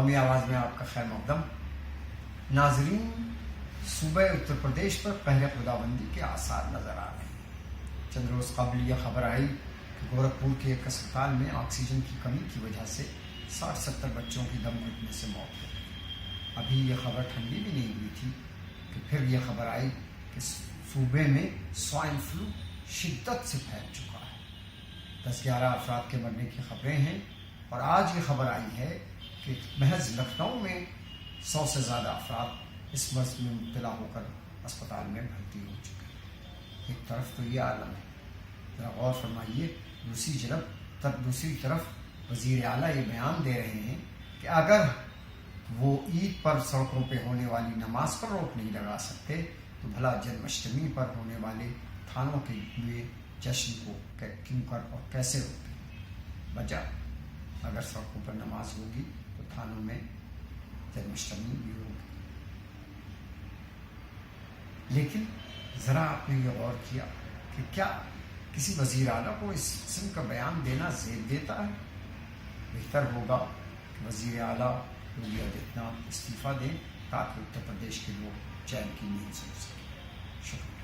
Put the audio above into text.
قومی آواز میں آپ کا خیر مقدم۔ ناظرین، صوبہ اتر پردیش پر قہر خداوندی کے آثار نظر آ رہے ہیں۔ چند روز قبل یہ خبر آئی کہ گورکھپور کے ایک اسپتال میں آکسیجن کی کمی کی وجہ سے 60-70 بچوں کی دم گھٹنے سے موت ہو گئی۔ ابھی یہ خبر ٹھنڈی بھی نہیں ہوئی تھی کہ پھر یہ خبر آئی کہ صوبے میں سوائن فلو شدت سے پھیل چکا ہے۔ 10-11 افراد کے مرنے کی خبریں ہیں، اور آج یہ خبر آئی ہے کہ محض لکھنؤ میں 100 سے زیادہ افراد اس مرض میں مبتلا ہو کر اسپتال میں بھرتی ہو چکے ہیں۔ ایک طرف تو یہ عالم ہے، ذرا غور فرمائیے، دوسری طرف وزیر اعلیٰ یہ بیان دے رہے ہیں کہ اگر وہ عید پر سڑکوں پہ ہونے والی نماز پر روک نہیں لگا سکتے تو بھلا جنم اشٹمی پر ہونے والے تھانوں کے لیے جشن کو کیوں کر اور کیسے روکتے ہیں؟ وجہ، اگر سڑکوں پر نماز ہوگی تو تھانوں میں جنم اشٹمی بھی ہوگی۔ لیکن ذرا آپ نے یہ غور کیا کہ کیا کسی وزیر اعلیٰ کو اس قسم کا بیان دینا زیب دیتا ہے؟ بہتر ہوگا کہ وزیر اعلیٰ یوگی آدتیہ ناتھ استعفیٰ دیں تاکہ اتر پردیش کے لوگ چین کی نیند سو سکیں۔ شکریہ۔